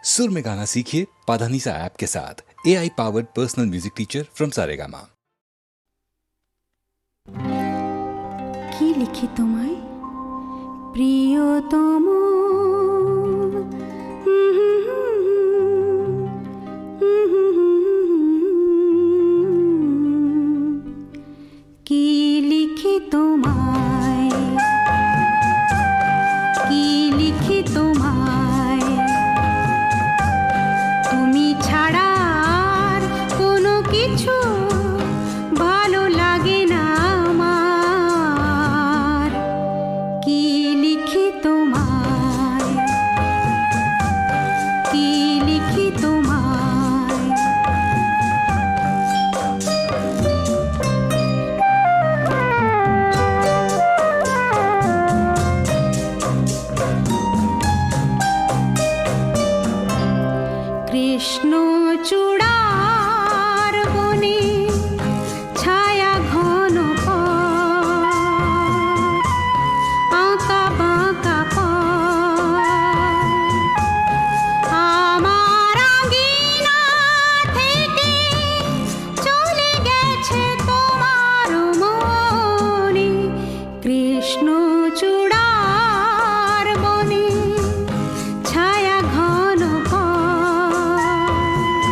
सुर में गाना सीखिए पाधानीसा ऐप के साथ। AI powered personal music teacher from Saregama. কি লিখি তোমায় প্রিয়তম, কি লিখি তোমায়, কি লিখি তোমায়, তুমি ছাড়া আর কোনো কিছু ভালো লাগে না আমার। কি লিখি তোমায়, কি লিখি তোমায়, কৃষ্ণ চূড়ার বনে ছায়া ঘন পথ, আঁকা বাঁকা পথ, আমার আঙিনা থেকে চলে গেছে তোমার মনে। কৃষ্ণ চূড়ার বনে ছায়া ঘন পথ,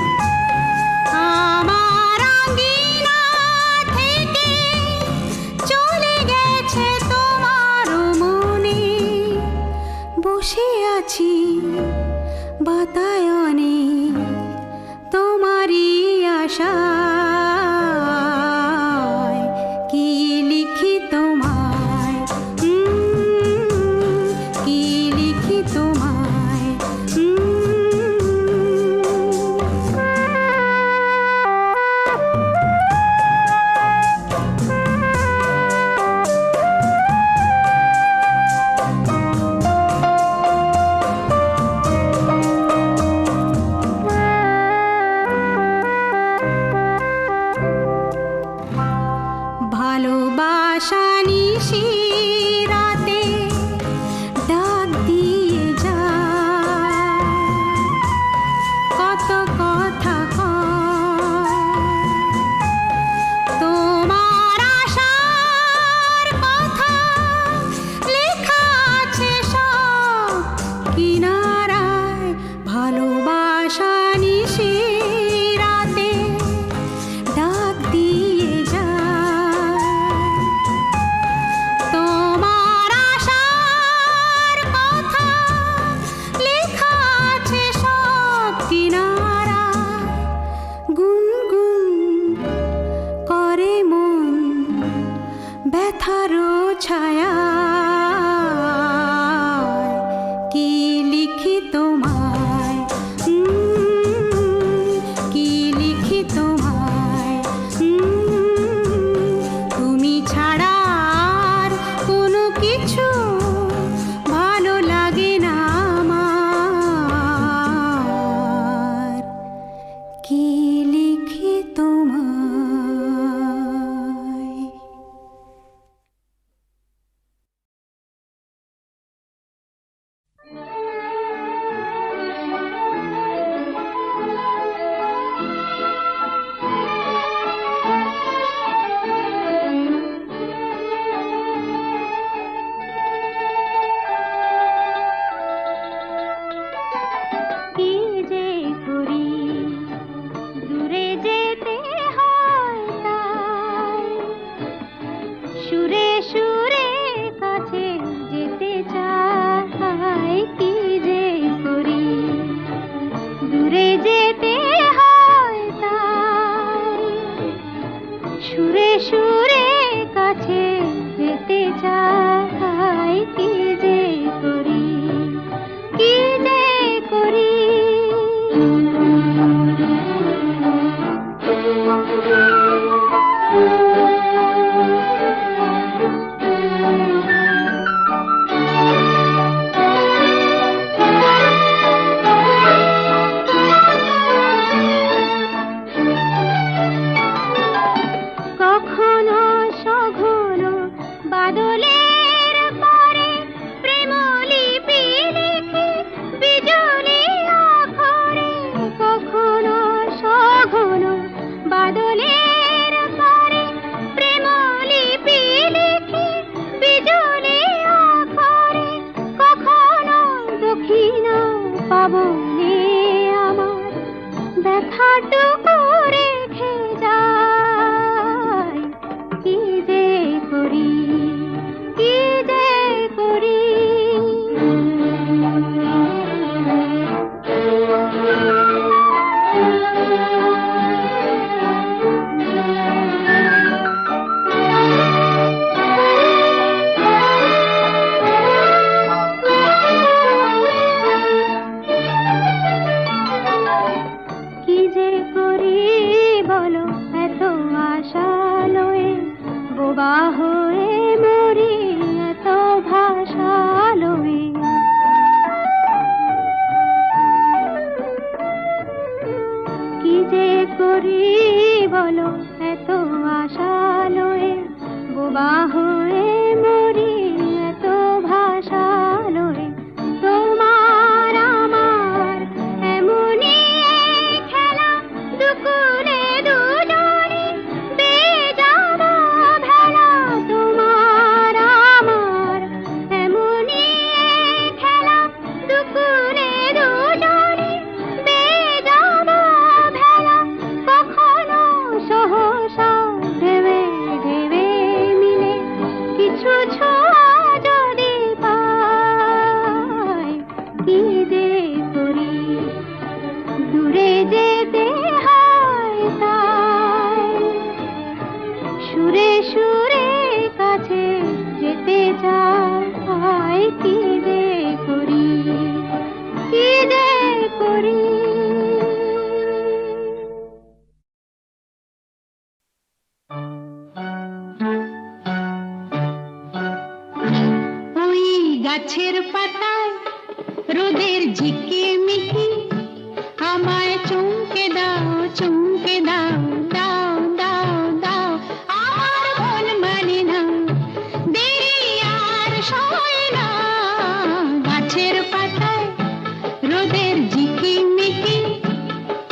ঝিকিমিকি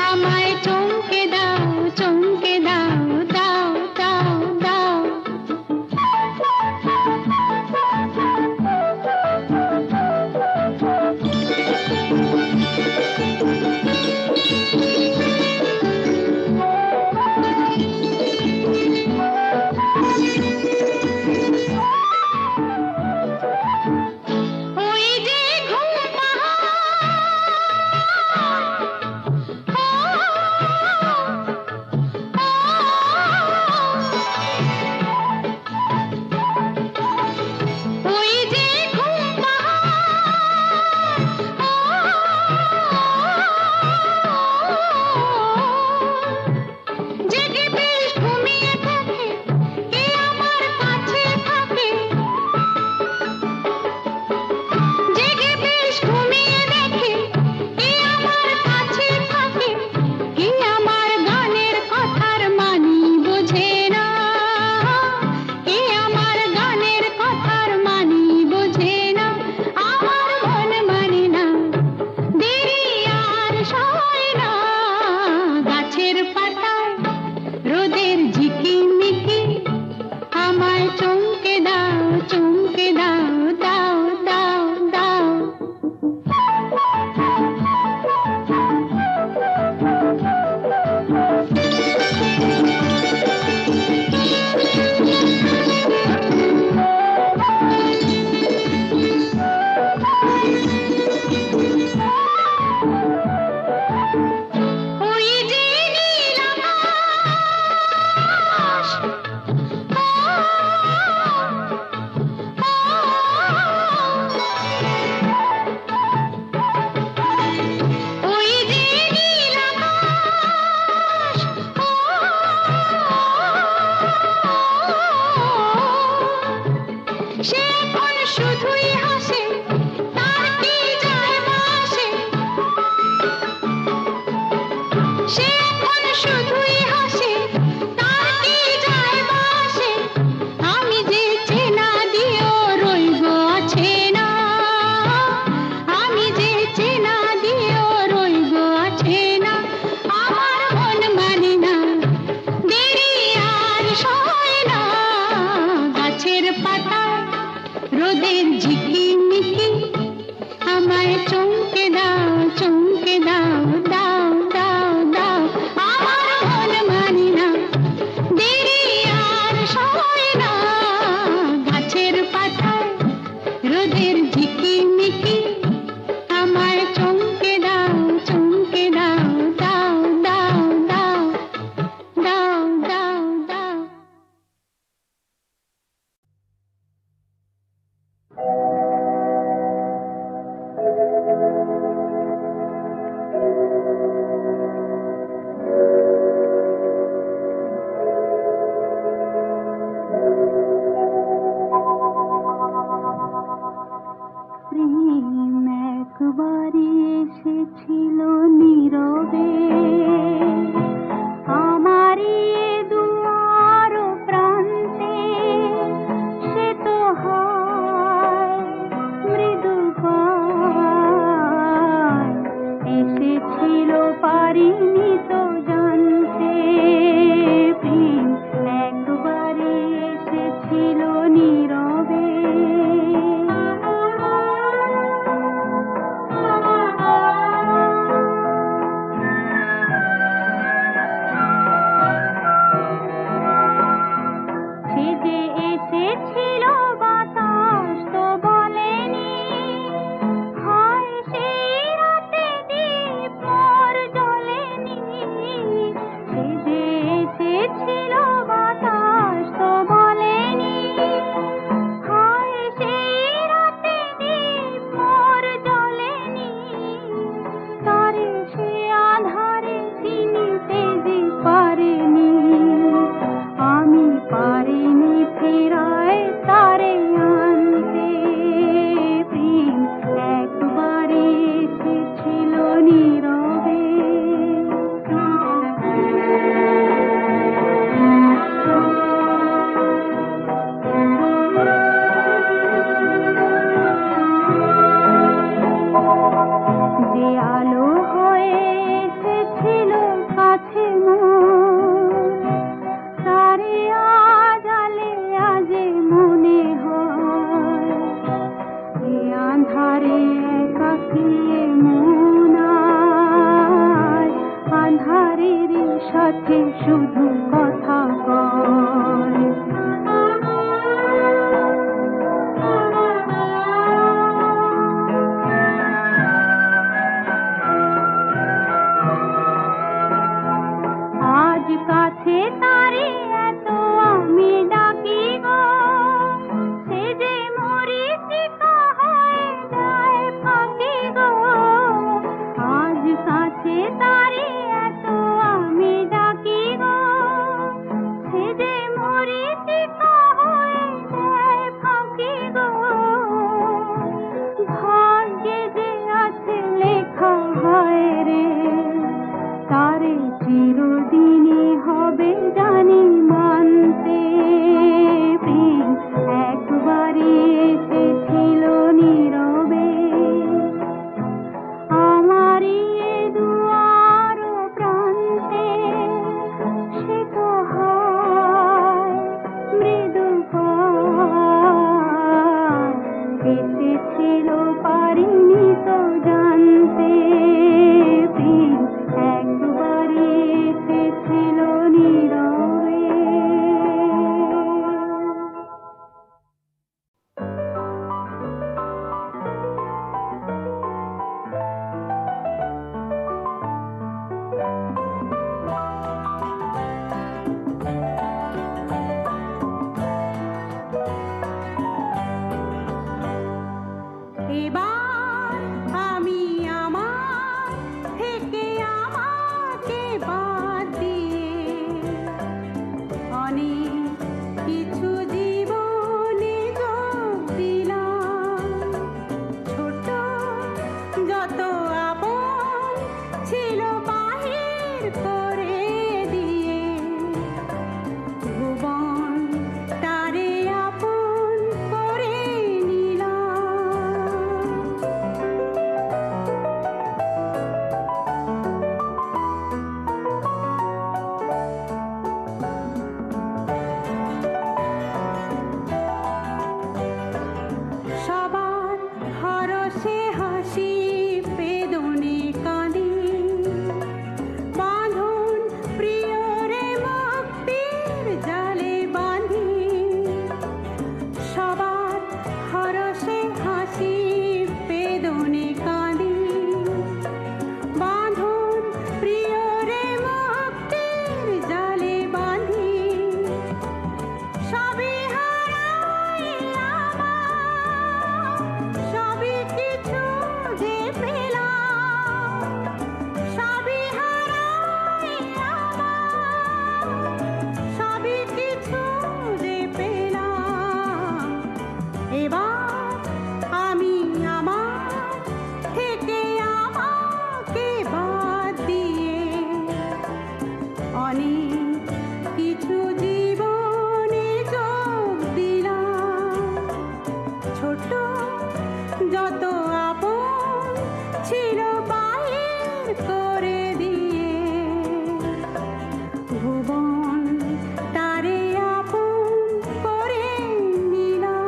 আমায় চমকে দাও, চমকে দাও, দাও দাও দাও। ওই যে ঘুম ওই যে ঘুম জেগে বেশ ঘুমিয়ে থাকে, কে আমার কাছে থাকে। জেগে বেশ ঘুমিয়ে দেখে, কে আমার কাছে থাকে। কে আমার গানের কথার মানি বোঝে না, কে আমার গানের কথার মানি বোঝে না। আমার মন মানে না, দেরি আর সয় না। গাছের পাতায় রোদের ঝিকিমিকি আমায় চমকে দাও, চমকে দাও, দাও দাও দাও। ওই যে নীল আকাশ, ওই যে নীল আকাশ, সে এখন শুধুই হাসে, তার কি যায় আসে। সে এখন শুধুই হাসে, তার কি যায় আসে। আমি যে চেনা দিও রইব আছে না, আমি যে চেনা দিও রইব আছে না। আমার মন মানে না, দেরি আর সয় না। গাছের পাতায় রোদের ঝিকিমিকি আমায় চমকে দাও, চমকে দাও, দাও দাও দাও। আমার মন মানে না, দেরি আর সয় না। গাছের পাতায় রোদের ঝিকিমিকি আমায় চমকে দাও, চমকে দাও, দাও দাও দাও, দাও দাও দাও। প্রেম একবারই এসেছিল নীরবে, আমারই দুয়ার প্রান্তে। সে তো হয় মৃদু পায়, এসেছিল পারিনি তো জানতে। প্রেম একবারই এসেছিল নীরবে। কাছে শুধু কথা কয়। আজ কাছে তারে এত আমি ডাকি গো, সে যে মরীচিকা হয়ে যায় ফাঁকি গো। আজ কাছে তারে এত আমি ডাকি গো, সে যে মরীচিকা হয়ে যায় ফাঁকি গো। ভাগ্যে যে আছে লেখা হয় রে, তারে চিরদিনই হবে জানি মানতে। প্রেম একবারে এসেছিল নীরবে, আমারই এ দুয়ার প্রান্তে। সে তো হয় মৃদু পায়, এসেছিল পারিনি তো জানতে। প্রেম একবারে এসেছিল নীরবে। এবার আমি আমার থেকে আমাকে বাদ দিয়ে অনেক কিছু জীবনে যোগ দিলাম। ছোট যত আপন ছিল বাহির করে দিয়ে, ভুবন তারে আপন করে নিলাম। সবার হরষে হাসি বেদনে কাঁদে, বাঁধন প্রিয়রে মুক্তির জালে বাঁধি। সবার হরষে হাসি বেদনে কাঁদে, বাঁধন প্রিয়রে মুক্তির জালে বাঁধি। সবই হারাই আমার, সবই কিছু যে পেলাম। সবই হারাই আমার, সবই কিছু যে পেলাম। এবার আমি আমার থেকে আমাকে বাদ দিয়ে অনেক কিছু জীবনে যোগ দিলাম। ছোট যত আপন ছিল বাহির করে দিয়ে, ভুবন তারে আপন করে নিলাম।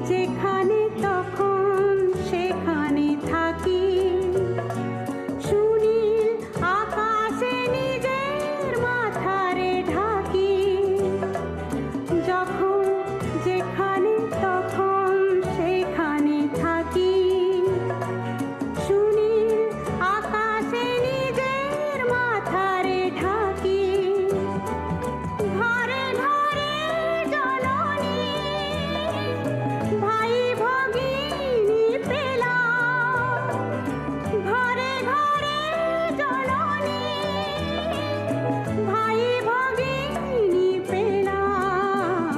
যেখানে তখন সেখানে থাকি, সুনীল আকাশে নিজের মাথারে ঢাকি, যখন যেখানে তখন সেখানে থাকি, সুনীল আকাশে নিজের মাথারে ঢাকি, ঘরে ঘরে জননী ভাই ভগিনী পেলাম, ঘরে ঘরে জননী ভাই ভগিনী পেলাম,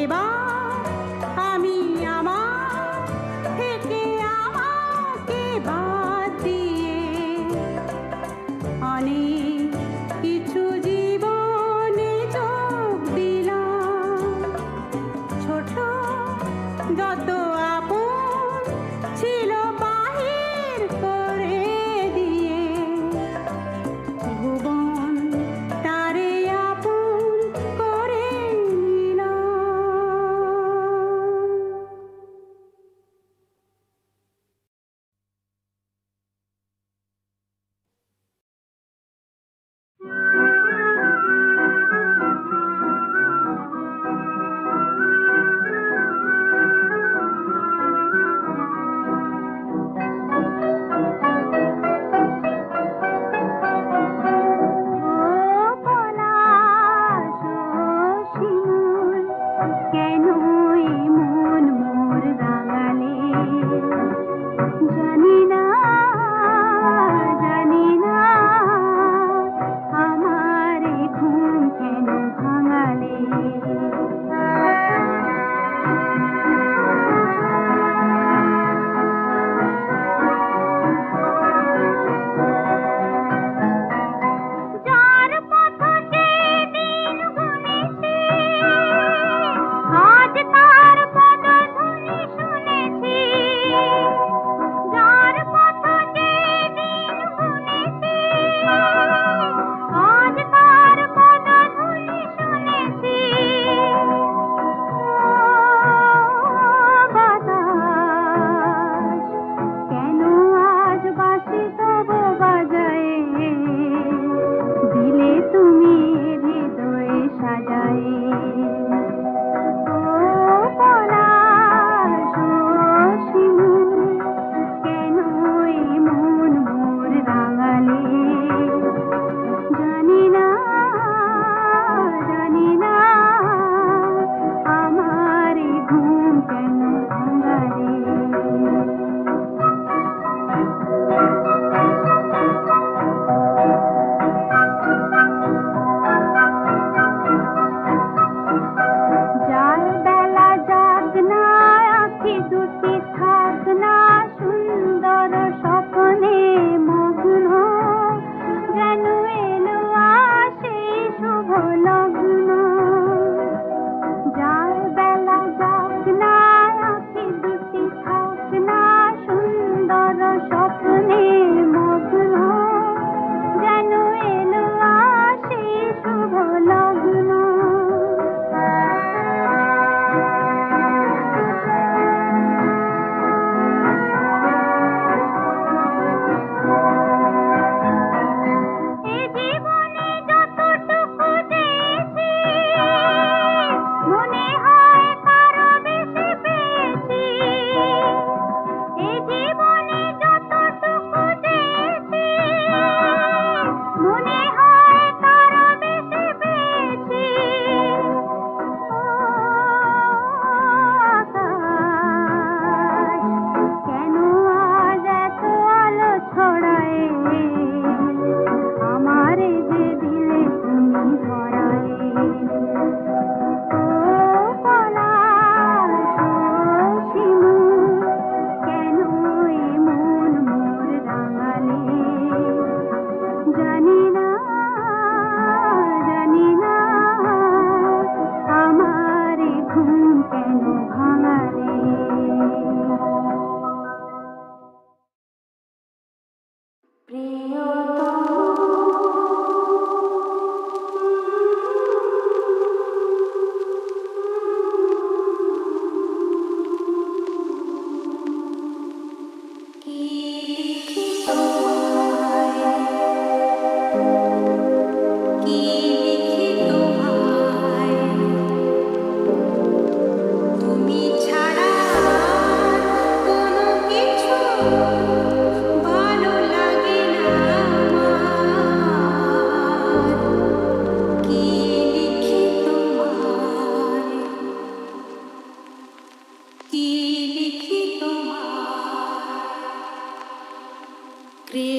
এবার আমি আমার থেকে আমাকে বাদ দিয়ে অনেক কিছু জীবনে যোগ দিলাম, ছোট যত আপন ছিল বাহির করে দিয়ে, ভুবন তারে আপন করে নিলাম।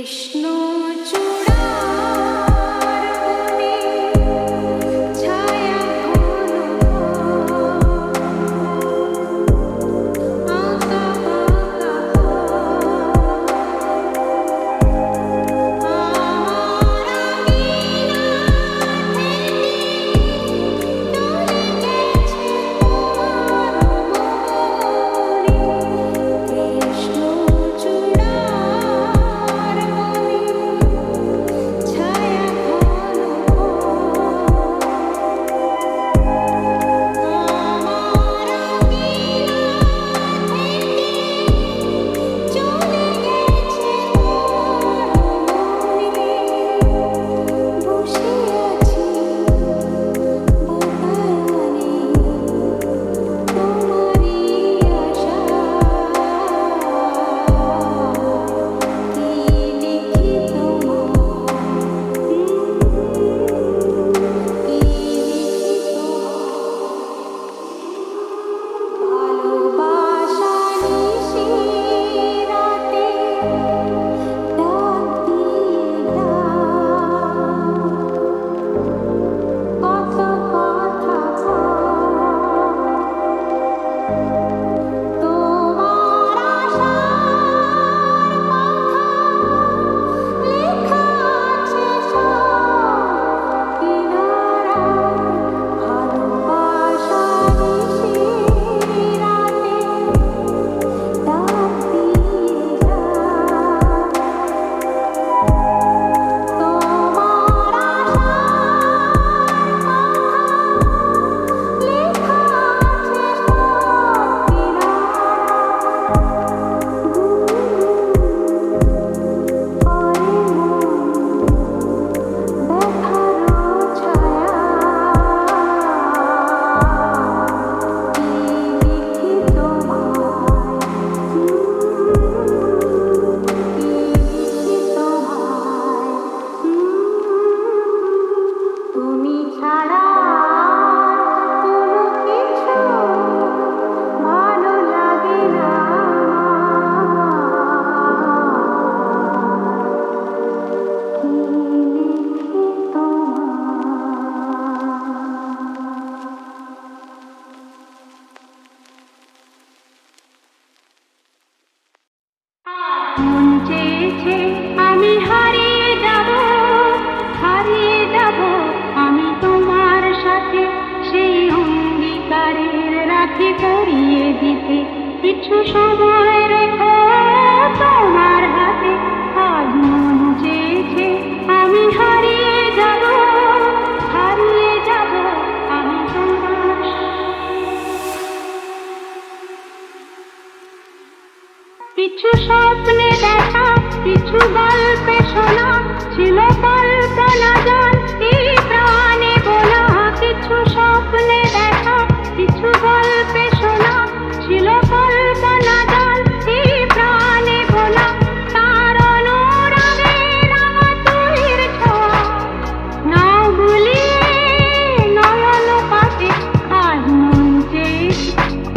কৃষ্ণ চূড়ার কোণে ছায়া আঁকা বাঁকা কৃষ্ণ চূড়ার ছায়া চলে গেছে বসে আছি বাগানে তোমারই আশা কি লিখি ভালোবাসা নিশিরাতে ডাক দিলাম কত কথা তোমার আশার কথা লেখা আছে সব কিনারায় ভালোবাসা নিশিরাতে ডাক দিলাম তোমার লেখা আছে তুমি ছাড়া কোনো কিছু ভালো লাগে না কি লিখি মন চেয়েছে আমি হারিয়ে যাব আমি তোমার সাথে সেই অঙ্গীকারের রাখি করিয়ে দিতে কিছু সময় রেখো তোমার হাতে আজ মন চেয়েছে আমি হারিয়ে যাব আমি তোমার কিছু স্বপ্নে দেখা কিছু গল্পে শোনা ছিল কল্পনা জান এই প্রাণে বোনা কিছু স্বপ্নে দেখা কিছু গল্পে শোনা ছিল কল্পনা জান এই প্রাণে বোনা তার অনুরাগে রাঙা তুলির ছোঁয়া নাও গুলিয়ে নয়ন পাতে আজ মন চেয়েছে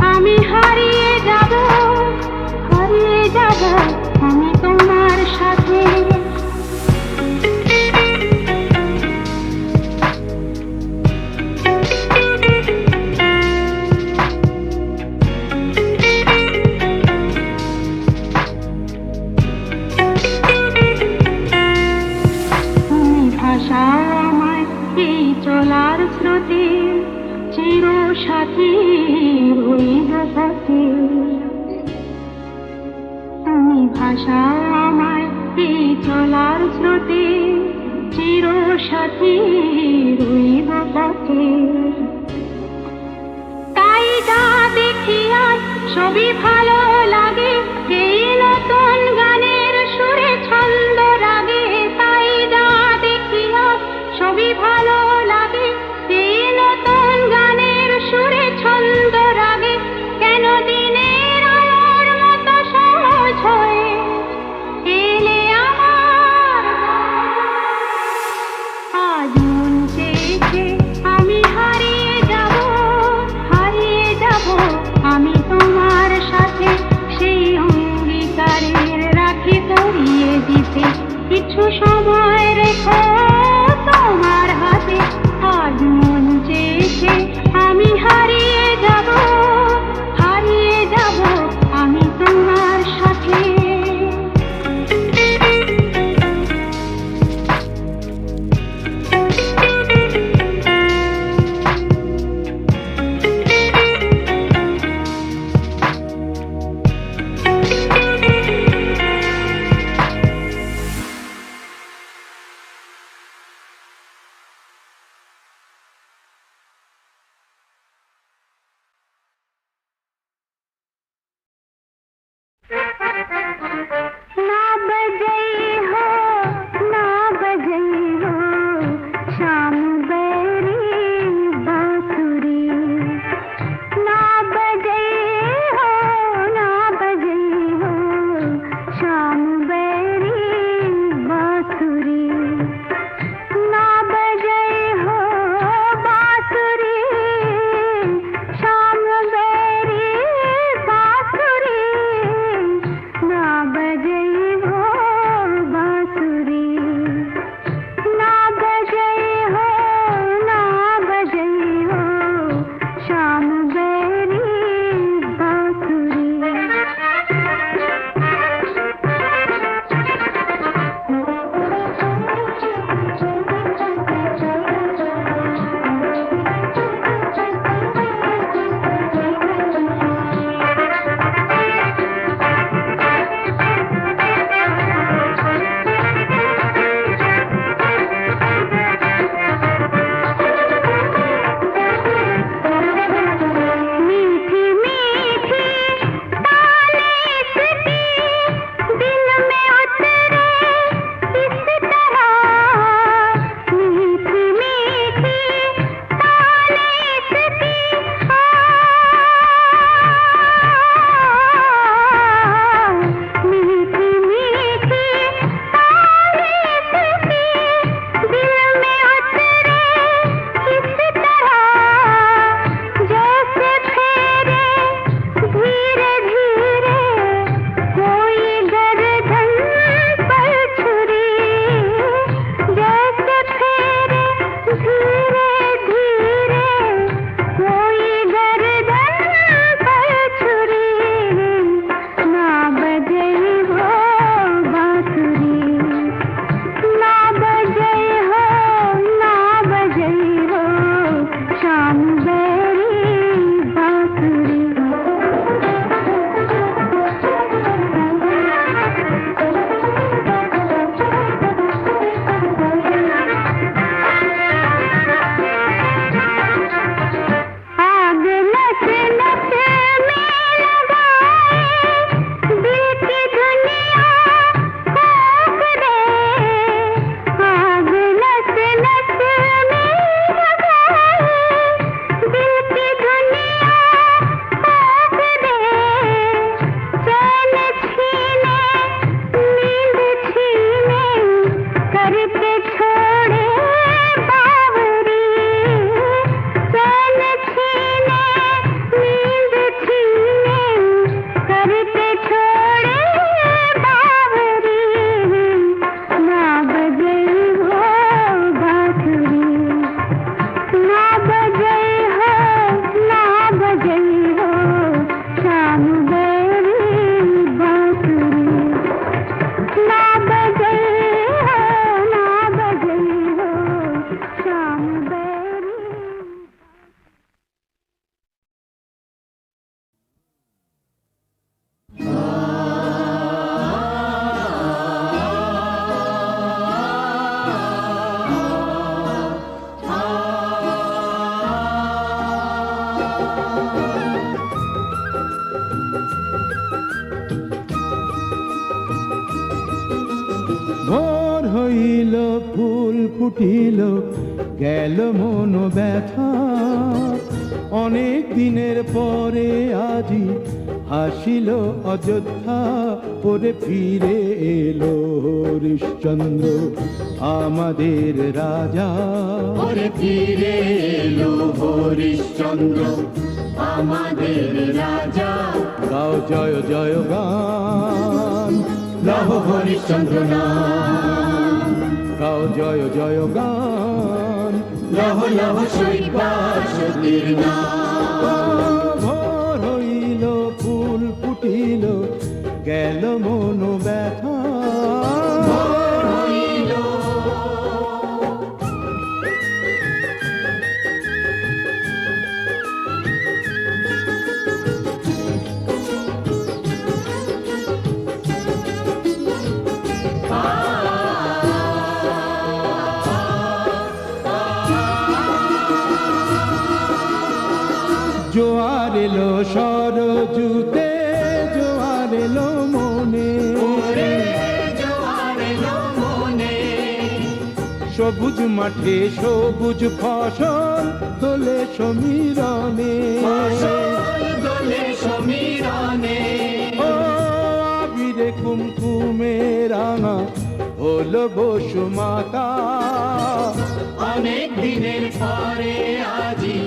আমি হারিয়ে যাব আমি তোমার সাথে তুমি ভাষাও আমায় এই চলার স্রোতে চির সাথী হইব পথে তুমি ভাষাও আমায় এই চলার স্রোতে চির সাথী রইব পথে তাই যা দেখি আজ সবই ভালো লাগে এই নতুন গানের সুরে ছন্দ রাগে তাই যা দেখি আজ সবই ভালো লাগে এই নতুন গানের সুরে ছন্দ রাগে কেন দিনের আলোর মতো সহজ হয়ে এলে আমার আজ মন চেয়েছে আমি হারিয়ে যাব আমি তোমার সাথে সেই श्याम बेरी बांसुरी ना बजे हो श्याम बेरी। ভোর হইল ফুল ফুটিল গেল মন ব্যথা অনেক দিনের পরে আজি হাসিল অযোধ্যা ওরে ফিরে এলো হরিশ্চন্দ্র আমাদের রাজা ওরে ফিরে এলো হরিশ্চন্দ্র আমাদের রাজা। গাও জয় জয় গান লহ হরিশ্চন্দ্র নাম, গাও জয় জয় গান লহ লহ শৈবাসতির নাম। ভোর হইল ফুল ফুটিল গেল মন ব্যথা ভোর হইল জোয়ার এলো সরজুতে জোয়ার এলো মনে ওরে জোয়ার এলো মনে, সবুজ মাঠে সবুজ ফসল তোলে সমীরণে ফসল দোলে সমীরণে। ও আবিরে কুমকুমে রাঙা হলো বসুমাতা অনেক দিনের পরে আজি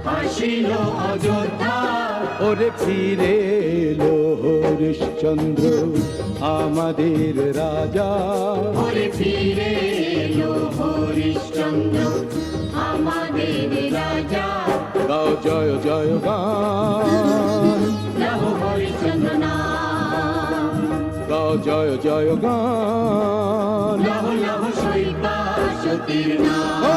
হাসিল অযোধ্যা ওরে ফিরে এলো হরিশ্চন্দ্র আমাদের রাজা ওরে ফিরে এলো হরিশ্চন্দ্র আমাদের রাজা। গাও জয় জয় গান লহ হরিশ্চন্দ্র নাম, গাও জয় জয় গান লহ লহ শৈবাসতির নাম। ও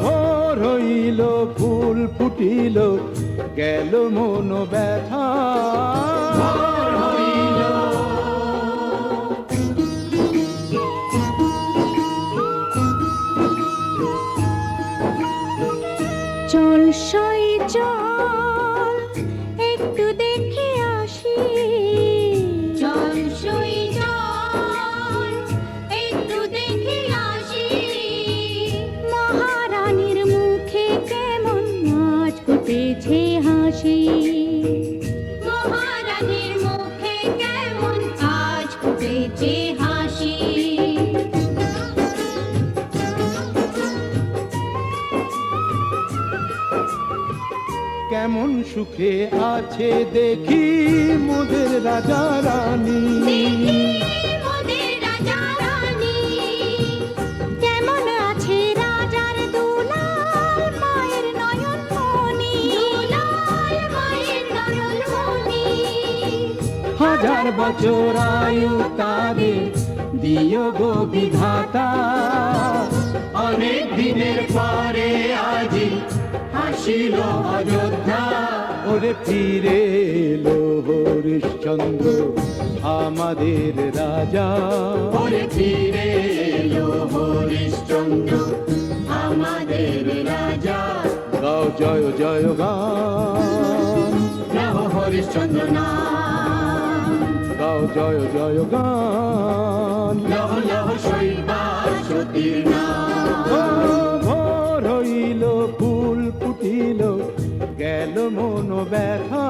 ভোর হইল ফুল ফুটিল গেল মন ব্যথা ভোর হইল চল সই চল একটু দেখে আসি, চল সই চল একটু দেখে আসি, মহারানীর মুখে কেমন নাচ ফুটেছে হাসি, মহারানীর মুখে কেমন আজ ফুটেছে হাসি। কেমন সুখে আছে দেখি মোদের রাজা রানী দেখি মোদের রাজা রানী, কেমন আছে রাজার দুলাল মায়ের নয়ন মনি, দুলাল মায়ের নয়ন মনি। হাজার বছর আয়ু তাদের দিও গো বিধাতা অনেক দিনের পরে আজি হাসিল অযোধ্যা ওরে ফিরে এলো হরিশ্চন্দ্র আমাদের রাজা ওরে ফিরে এলো হরিশ্চন্দ্র আমাদের রাজা। গাও জয় জয় গান লহ হরিশ্চন্দ্র নাম, গাও জয় জয় গান লহ লহ শৈবাসতির নাম। ও ভোর হইল ফুল ফুটিল গেল মন ব্যথা